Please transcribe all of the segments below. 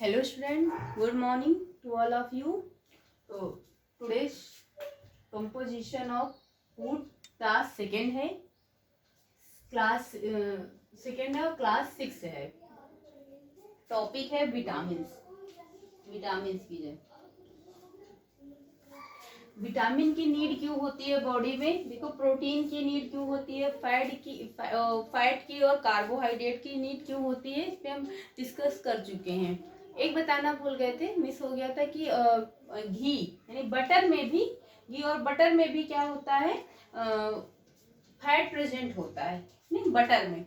Hello student, good morning to all of you. So today's composition of food class second है, class second है और class 6 है. Topic है vitamins. Vitamins की जो विटामिन की नीड क्यों होती है बॉडी में. देखो प्रोटीन की नीड क्यों होती है, फैट की और कार्बोहाइड्रेट की नीड क्यों होती है, इस पे हम डिस्कस कर चुके हैं. एक बताना भूल गए थे, मिस हो गया था कि घी यानी बटर में भी, घी और बटर में भी क्या होता है, फैट प्रेजेंट होता है. नहीं, बटर में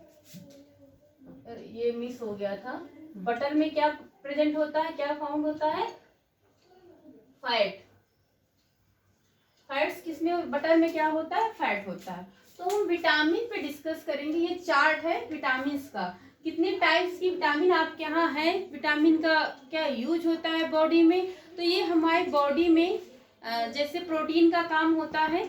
ये मिस हो गया था. बटर में क्या प्रेजेंट होता है, क्या फाउंड होता है, फैट. फैट्स किसमें, बटर में क्या होता है, फैट होता है. तो हम विटामिन पे डिस्कस करेंगे. ये चार्ट है विटामिन का, कितने टाइप्स की विटामिन आपके यहाँ है, विटामिन का क्या यूज होता है बॉडी में. तो ये हमारे बॉडी में जैसे प्रोटीन का काम होता है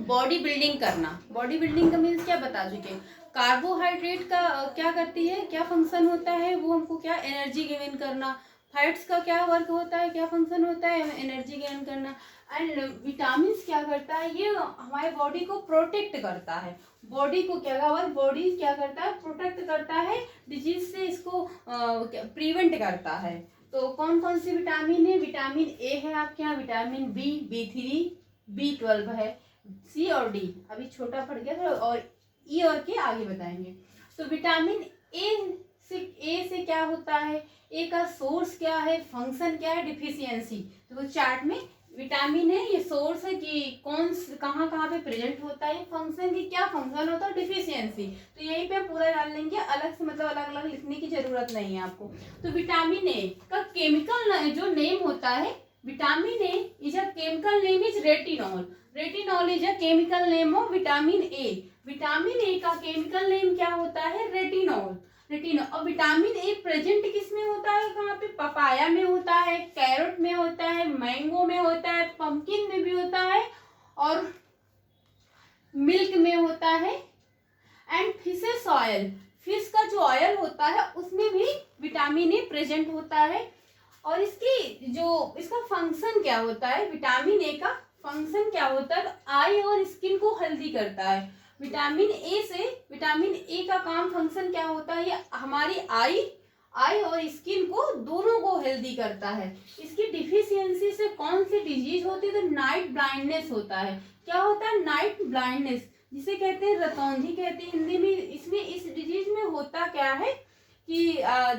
बॉडी बिल्डिंग करना. बॉडी बिल्डिंग का मीन्स क्या बता चुके. कार्बोहाइड्रेट का क्या करती है, क्या फंक्शन होता है, वो हमको क्या एनर्जी गेन करना. फैट्स का क्या वर्क होता है, क्या फंक्शन होता है, एनर्जी गेन करना. एंड विटामिन क्या करता है, ये हमारे बॉडी को प्रोटेक्ट करता है. बॉडी को क्या, हमारी बॉडी क्या करता है, प्रोटेक्ट करता है, डिजीज से इसको प्रिवेंट करता है. तो कौन कौन सी विटामिन है, विटामिन ए है आपके यहाँ, विटामिन बी, B3, B12 है, सी और डी अभी छोटा पड़ गया था, और ई और के आगे बताएंगे. तो विटामिन ए से क्या होता है, ए का सोर्स क्या है, फंक्शन क्या है, डिफिशियंसी. तो चार्ट में विटामिन है, ये सोर्स है कि कौन कहाँ कहाँ पे प्रेजेंट होता है, फंक्शन की क्या फंक्शन होता है, डिफिशियंसी. तो यहीं पे पूरा जान लेंगे, अलग से मतलब अलग अलग लिखने की जरूरत नहीं है आपको. तो विटामिन ए का केमिकल जो नेम होता है, vitamin A is a chemical name is retinol. Retinol is a chemical name of vitamin A. Vitamin A का केमिकल नेम क्या होता है, रेटिनॉल. रेटिनॉल. और विटामिन ए प्रेजेंट किस में होता है, कहाँ पे, पपाया में होता है, कैरेट में होता है, मैंगो में होता है, पंपकिन में भी होता है, और मिल्क में होता है. एंड फिशेस ऑयल, फिश का जो ऑयल होता है उसमें भी विटामिन ए प्रेजेंट होता है. और इसका फंक्शन क्या होता है, विटामिन ए का फंक्शन क्या होता है, आई और स्किन को हेल्दी करता है. विटामिन ए का काम फंक्शन क्या होता है, ये हमारी आई और स्किन को दोनों को हेल्दी करता है. इसकी डिफिशियंसी से कौन सी डिजीज होती है, तो नाइट ब्लाइंडनेस होता है. क्या होता है, नाइट ब्लाइंडनेस, जिसे कहते हैं रतौंधी कहते हैं हिंदी में. इसमें इस डिजीज में होता क्या है कि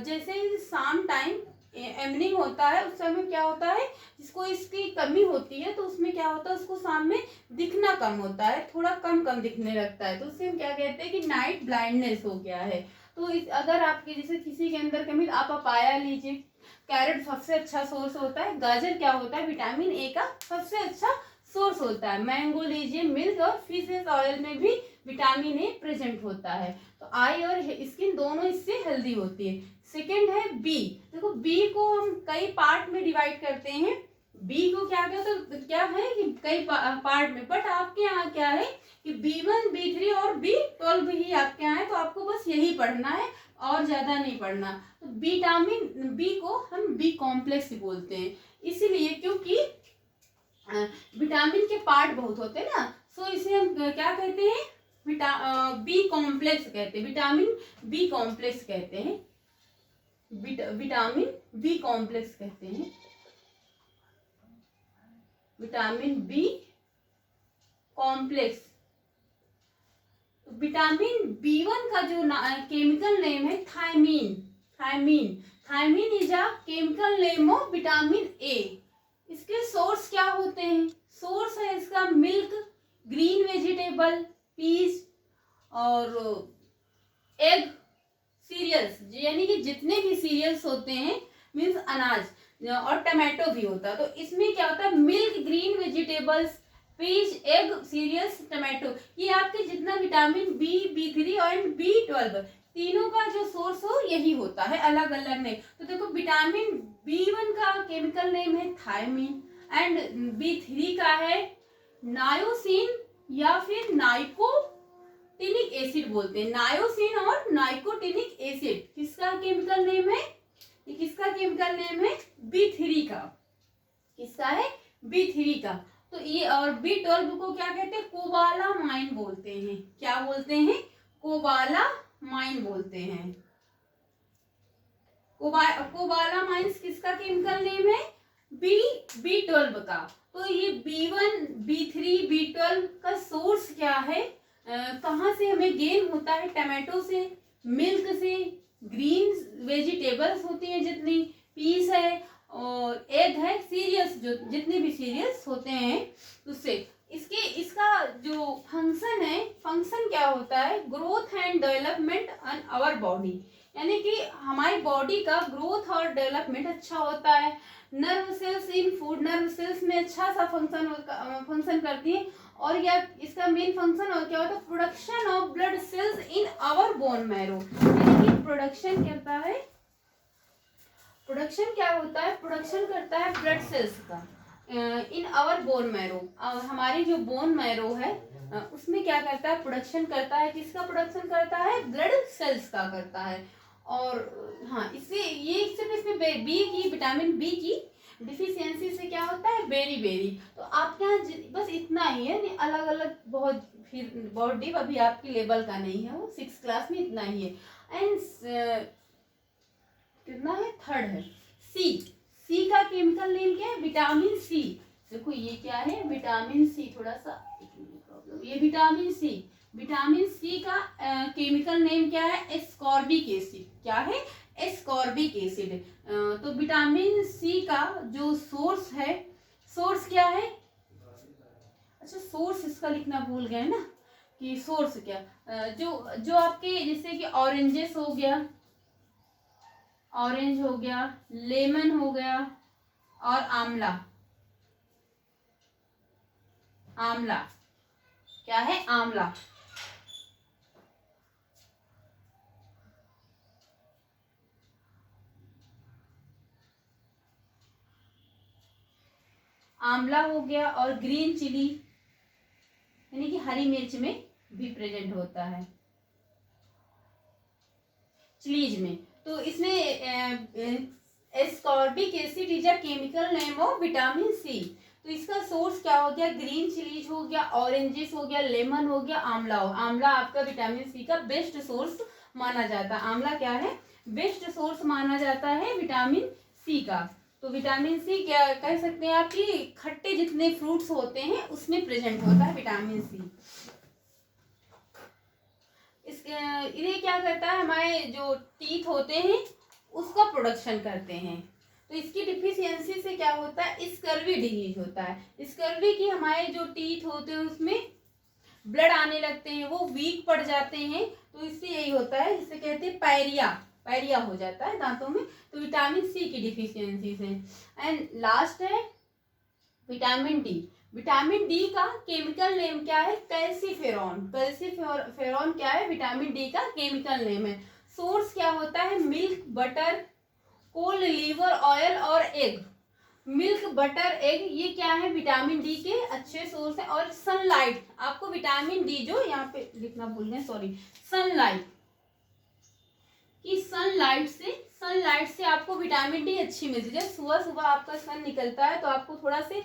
जैसे शाम टाइम इवनिंग होता है, उस समय क्या होता है, जिसको इसकी कमी होती है तो उसमें क्या होता है, उसको शाम में दिखना कम होता है, थोड़ा कम दिखने लगता है. तो उससे हम क्या कहते हैं कि नाइट ब्लाइंडनेस हो गया है. तो अगर आपके जैसे किसी के अंदर कमी, आप पपाया लीजिए, कैरेट सबसे अच्छा सोर्स होता है, गाजर क्या होता है, विटामिन ए का सबसे अच्छा सोर्स होता है, मैंगो लीजिए, मिल्क और फिशेस ऑयल में भी विटामिन ए प्रेजेंट होता है. तो आई और स्किन दोनों इससे हेल्दी होती है. सेकेंड है बी. देखो बी को हम कई पार्ट में डिवाइड करते हैं. बी को क्या कहते, तो क्या है कि कई पार्ट में, बट आपके यहाँ क्या है कि B1, B3 और B12 ही आपके यहाँ है. तो आपको बस यही पढ़ना है और ज्यादा नहीं पढ़ना. तो विटामिन बी को हम बी कॉम्प्लेक्स बोलते हैं, इसीलिए क्योंकि विटामिन के पार्ट बहुत होते हैं ना, सो इसे हम क्या कहते हैं, बी कॉम्प्लेक्स कहते हैं, विटामिन बी कॉम्प्लेक्स कहते हैं, विटामिन बी कॉम्प्लेक्स कहते हैं, vitamin B complex. Vitamin B1 का जो केमिकल नेम है thiamine. Thiamine is a chemical name of vitamin A. इसके सोर्स क्या होते हैं, सोर्स है इसका मिल्क, ग्रीन वेजिटेबल, पीस और एग, सीरियल्स, यानी कि जितने भी सीरियल्स होते हैं मीन्स अनाज, और टमाटो भी होता है. तो इसमें क्या होता है, milk, green vegetables, peas, egg, cereals, tomato, ये आपके जितना विटामिन बी, B3 और B12 तीनों का जो सोर्स हो यही होता है, अलग अलग नहीं. तो देखो विटामिन B1 का केमिकल नेम है थायमीन, एंड B3 का है नायोसिन या फिर नाइकोटिनिक एसिड बोलते हैं. नायोसिन और नाइकोटिनिक एसिड किसका केमिकल नेम है, ये किसका किसका केमिकल नेम है? B3 का। किसका है? B3 का। तो ये और B12 को क्या कहते हैं? कोबालामाइन बोलते हैं। क्या बोलते हैं? कोबालामाइन बोलते हैं। कोबालामाइन किसका केमिकल नेम है? B12 का। तो ये B1, B3, B12 का सोर्स क्या है? कहाँ से हमें गेन होता है? टमाटो से, मिल्क से, ग्रीन वेजिटेबल्स होती हैं जितनी, पीस है और एग है, सीरियल्स जो जितने भी सीरियल्स होते हैं उससे। इसका जो फंक्शन क्या होता है? Growth and development on our body, यानी कि हमारी बॉडी का ग्रोथ और डेवलपमेंट अच्छा होता है। नर्व सेल्स इन फूड, नर्व सेल्स में अच्छा सा फंक्शन करती है। और या इसका मेन फंक्शन और क्या होता है? Production of blood cells in our bone marrow, यानी कि प्रोडक्शन करता है। प्रोडक्शन क्या होता है? प्रोडक्शन करता है ब्लड सेल्स का इन आवर बोन मैरो। हमारी जो बोन मैरो है उसमें क्या करता है? प्रोडक्शन करता है। किसका प्रोडक्शन करता है? ब्लड सेल्स का करता है। और हाँ, इससे ये सिर्फ इसमें बी की, विटामिन बी की डिफिशियंसी से क्या होता है? बेरी। तो आपके यहाँ बस इतना ही है, अलग अलग बहुत फिर बहुत डीप अभी आपकी लेवल का नहीं है, वो 6th क्लास में इतना ही है। एंड कितना है? 3rd है। सी का केमिकल नेम क्या है? Vitamin C. देखो ये क्या है? Vitamin C. थोड़ा सा प्रॉब्लम, ये विटामिन सी का केमिकल नेम क्या है? Ascorbic acid. क्या है? Ascorbic acid. तो विटामिन सी का जो सोर्स है, सोर्स क्या है? अच्छा, सोर्स इसका लिखना भूल गए ना कि सोर्स क्या, जो आपके जैसे कि ऑरेंजेस हो गया, ऑरेंज हो गया, लेमन हो गया और आंवला। क्या है? आंवला। आंवला हो गया और ग्रीन चिली, यानी कि हरी मिर्च में भी प्रेजेंट होता है, चिलीज में। तो इसमें ascorbic acid is a chemical name of vitamin C. तो इसका सोर्स क्या हो गया? ग्रीन चिलीज हो गया, ऑरेंजेस हो गया, लेमन हो गया, आंवला आंवला आपका विटामिन सी का बेस्ट सोर्स माना जाता है। आंवला क्या है? बेस्ट सोर्स माना जाता है विटामिन सी का। तो विटामिन सी क्या कह सकते हैं? आपकी खट्टे जितने फ्रूट्स होते हैं उसमें प्रेजेंट होता है विटामिन सी। ये क्या करता है? हमारे जो टीथ होते हैं उसका प्रोडक्शन करते हैं। तो इसकी डिफिशियंसी से क्या होता है? स्कर्वी डिजीज होता है। स्कर्वी की हमारे जो टीथ होते हैं उसमें ब्लड आने लगते हैं, वो वीक पड़ जाते हैं। तो इससे यही होता है, जिसे कहते हैं पायरिया हो जाता है दांतों में। तो विटामिन सी की डिफिशियंसी से। एंड लास्ट है विटामिन डी। विटामिन डी का केमिकल नेम क्या है? कैल्सीफेरॉन। कैल्सीफेरॉन क्या है? विटामिन डी का केमिकल नेम है। सोर्स क्या होता है? Milk, butter, cold liver oil और एग। मिल्क, बटर, एग, ये क्या है? विटामिन डी के अच्छे सोर्स है। और सनलाइट, आपको विटामिन डी जो यहाँ पे लिखना भूल गए, सॉरी, सनलाइट कि सनलाइट से आपको विटामिन डी अच्छी मिलती है। सुबह सुबह आपका सन निकलता है तो आपको थोड़ा से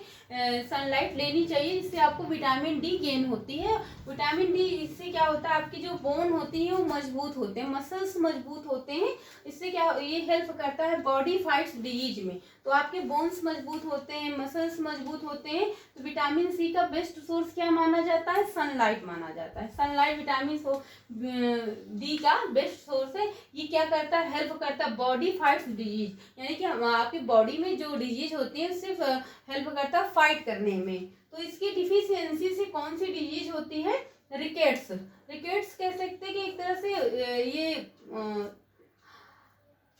सनलाइट लेनी चाहिए, जिससे आपको विटामिन डी गेन होती है। विटामिन डी इससे क्या होता है? आपकी जो बोन होती है वो मजबूत होते हैं, मसल्स मजबूत होते हैं। इससे क्या ये हेल्प करता है बॉडी फाइट्स डिजीज में। तो आपके बोन्स मजबूत होते हैं, मसल्स मजबूत होते हैं। तो विटामिन सी का बेस्ट सोर्स क्या माना जाता है? सनलाइट माना जाता है। सनलाइट विटामिन डी का बेस्ट सोर्स है। ये क्या करता है? हेल्प करता है बॉडी फाइट्स डिजीज, यानी कि आपकी बॉडी में जो डिजीज होती है उससे हेल्प करता है फाइट करने में। तो इसकी डिफिशियंसी से कौन सी डिजीज होती है? रिकेट्स कह सकते हैं कि एक तरह से ये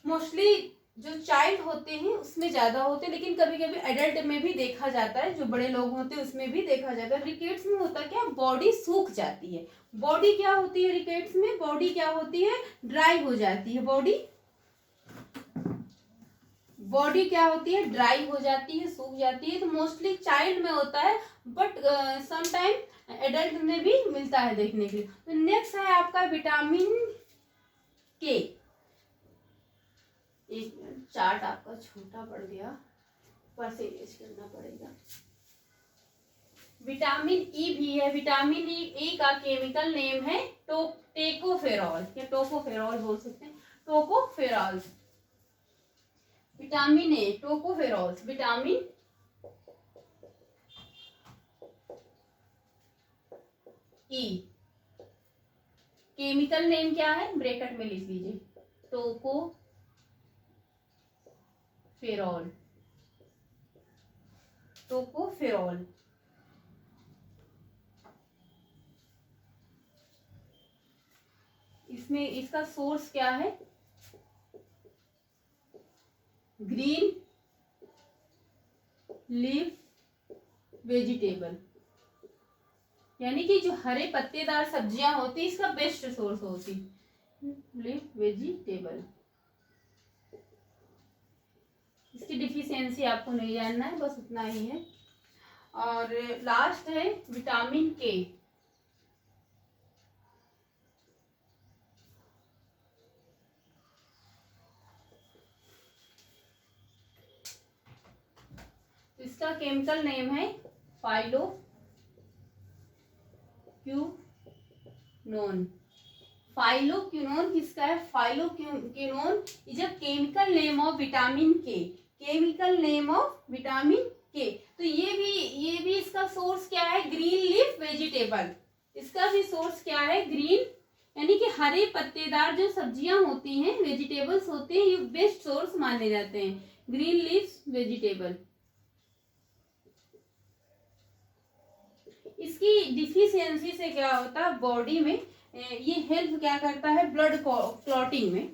मोस्टली जो चाइल्ड होते हैं उसमें ज्यादा होते हैं, लेकिन कभी कभी एडल्ट में भी देखा जाता है, जो बड़े लोग होते हैं उसमें भी देखा जाता है। रिकेट्स में होता क्या? बॉडी सूख जाती है। बॉडी क्या होती है रिकेट्स में? बॉडी क्या होती है? ड्राई हो जाती है। बॉडी क्या होती है? ड्राई हो जाती है, सूख जाती है। तो मोस्टली चाइल्ड में होता है, बट समटाइम एडल्ट में भी मिलता है देखने के लिए। तो नेक्स्ट है आपका विटामिन के। चार्ट आपका छोटा पड़ गया, ऊपर से इरेज करना पड़ेगा। विटामिन ई भी है। विटामिन ई का केमिकल नेम है टेकोफेरॉल, या टोकोफेरॉल बोल सकते हैं, tocopherol. Vitamin A, tocopherol, vitamin E, chemical name क्या है, ब्रैकेट में लिख लीजिए, टोकोफेरॉल, टोकोफेरॉल। इसमें इसका सोर्स क्या है, ग्रीन लीफ वेजिटेबल, यानी कि जो हरे पत्तेदार सब्जियां होती, इसका बेस्ट सोर्स होती लीफ वेजिटेबल। इसकी डिफिशियंसी आपको नहीं जानना है, बस उतना ही है। और लास्ट है विटामिन के। इसका केमिकल नेम है फाइलोक्विनोन। फाइलोक्विनोन किसका है, phylloquinone is a chemical name of vitamin के, केमिकल नेम ऑफ विटामिन के। तो ये भी इसका सोर्स क्या है, ग्रीन लीफ वेजिटेबल। इसका भी सोर्स क्या है, ग्रीन, यानी कि हरे पत्तेदार जो सब्जियां होती हैं, वेजिटेबल्स होते हैं, ये बेस्ट सोर्स माने जाते हैं, ग्रीन लीफ वेजिटेबल। इसकी डिफिशियंसी से क्या होता है, बॉडी में ये हेल्प क्या करता है, ब्लड क्लॉटिंग में।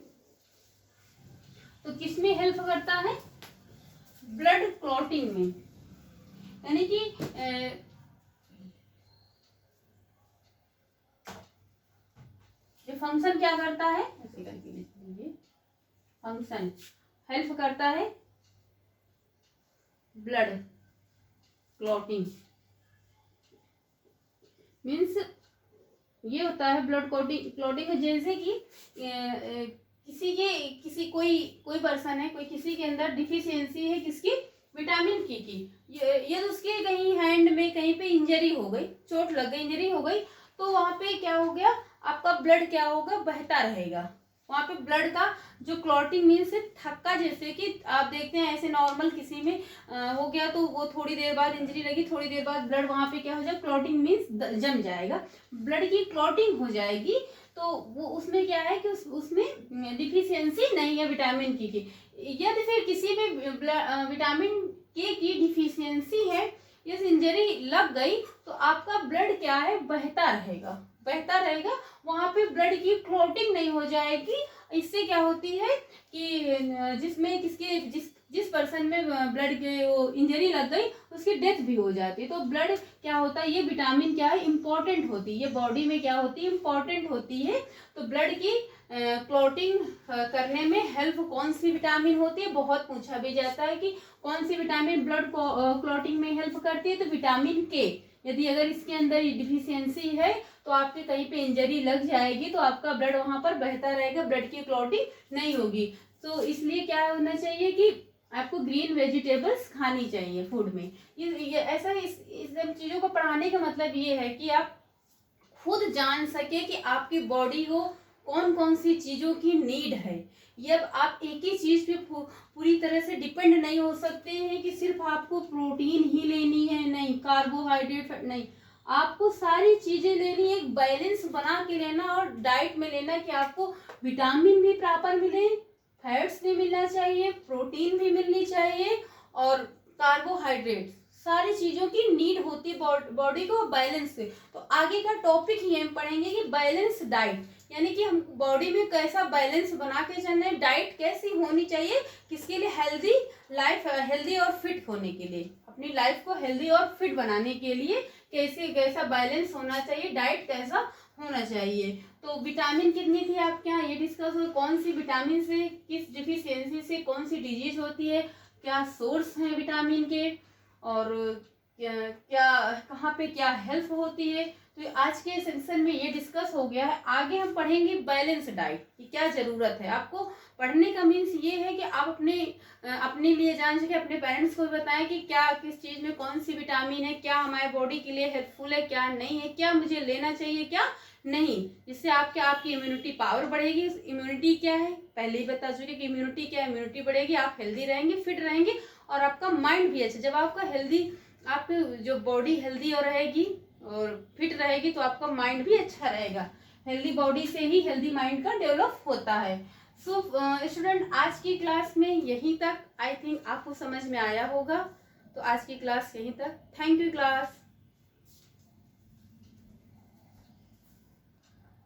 तो किस में हेल्प करता है, ब्लड क्लॉटिंग में, यानी कि ये फंक्शन क्या करता है, ऐसे करके लिख लीजिए, फंक्शन हेल्प करता है ब्लड क्लॉटिंग। मीन्स ये होता है ब्लड क्लॉटिंग में, जैसे कि कोई पर्सन है, कोई किसी के अंदर डिफिशियंसी है, किसकी, विटामिन की। ये तो उसके कहीं हैंड में कहीं पे इंजरी हो गई, चोट लग गई, इंजरी हो गई, तो वहां पे क्या हो गया, आपका ब्लड क्या होगा, बहता रहेगा। वहां पे ब्लड का जो क्लॉटिंग मीन्स थक्का, जैसे कि आप देखते हैं ऐसे नॉर्मल किसी में हो गया, तो वो थोड़ी देर बाद इंजरी लगी, थोड़ी देर बाद ब्लड वहां पे क्या हो जाए, क्लॉटिंग मीन्स जम जाएगा, ब्लड की क्लॉटिंग हो जाएगी। तो वो उसमें क्या है कि उसमें डिफिशियंसी नहीं है विटामिन की। यदि फिर किसी में विटामिन के की डिफिशियंसी है, यदि इंजरी लग गई, तो आपका ब्लड क्या है, बहता रहेगा, वहां पे ब्लड की क्लॉटिंग नहीं हो जाएगी। इससे क्या होती है कि जिस पर्सन में ब्लड के वो इंजरी लग गई, उसकी डेथ भी हो जाती है। तो ब्लड क्या होता है, ये विटामिन क्या है, इंपॉर्टेंट होती है, ये बॉडी में क्या होती है, इंपॉर्टेंट होती है। तो ब्लड की क्लॉटिंग करने में हेल्प कौन सी विटामिन होती है, बहुत पूछा भी जाता है कि कौन सी विटामिन ब्लड क्लॉटिंग में हेल्प करती है, तो विटामिन के। यदि अगर इसके अंदर डिफिशियंसी है, तो आपके कहीं पे इंजरी लग जाएगी, तो आपका ब्लड वहां पर बहता रहेगा, ब्लड की क्लॉटिंग नहीं होगी। तो इसलिए क्या होना चाहिए कि आपको ग्रीन वेजिटेबल्स खानी चाहिए फूड में। ये ऐसा इस सब चीजों को पढ़ाने का मतलब ये है कि आप खुद जान सके कि आपकी बॉडी को कौन कौन सी चीजों की नीड है। ये अब आप एक ही चीज पे पूरी तरह से डिपेंड नहीं हो सकते हैं कि सिर्फ आपको प्रोटीन ही लेनी है, नहीं, कार्बोहाइड्रेट नहीं, आपको सारी चीजें लेनी है, एक बैलेंस बना के लेना, और डाइट में लेना कि आपको विटामिन भी प्रॉपर मिले, फैट्स भी मिलना चाहिए, प्रोटीन भी मिलनी चाहिए, और कार्बोहाइड्रेट, सारी चीजों की नीड होती है बॉडी को बैलेंस से। तो आगे का टॉपिक ही हम पढ़ेंगे कि बैलेंस डाइट, यानी कि हम बॉडी में कैसा बैलेंस बना के चलना है, डाइट कैसी होनी चाहिए, किसके लिए, हेल्दी लाइफ, हेल्दी और फिट होने के लिए, अपनी लाइफ को हेल्दी और फिट बनाने के लिए कैसा बैलेंस होना चाहिए, डाइट कैसा होना चाहिए। तो विटामिन कितनी थी आपके यहाँ, ये डिस्कस हो, कौन सी विटामिन से, किस डिफिशियंसी से कौन सी डिजीज होती है, क्या सोर्स है विटामिन के, और क्या कहाँ पे क्या हेल्प होती है। तो आज के सेक्शन में ये डिस्कस हो गया है। आगे हम पढ़ेंगे बैलेंस डाइट की क्या जरूरत है, आपको पढ़ने का मीन्स ये है कि आप अपने लिए जान सके, अपने पेरेंट्स को भी बताएं कि क्या किस चीज़ में कौन सी विटामिन है, क्या हमारे बॉडी के लिए हेल्पफुल है, क्या नहीं है, क्या मुझे लेना चाहिए, क्या नहीं, जिससे आपकी इम्यूनिटी पावर बढ़ेगी। इम्यूनिटी क्या है पहले ही बता चुके कि इम्यूनिटी क्या है, इम्यूनिटी बढ़ेगी, आप हेल्दी रहेंगे, फिट रहेंगे और आपका माइंड भी अच्छा। जब आपका हेल्दी, आपकी जो बॉडी हेल्दी और रहेगी और फिट रहेगी तो आपका माइंड भी अच्छा रहेगा। हेल्दी बॉडी से ही हेल्दी माइंड का डेवलप होता है। सो स्टूडेंट, आज की क्लास में यहीं तक, आई थिंक आपको समझ में आया होगा। तो आज की क्लास यहीं तक। Thank you class.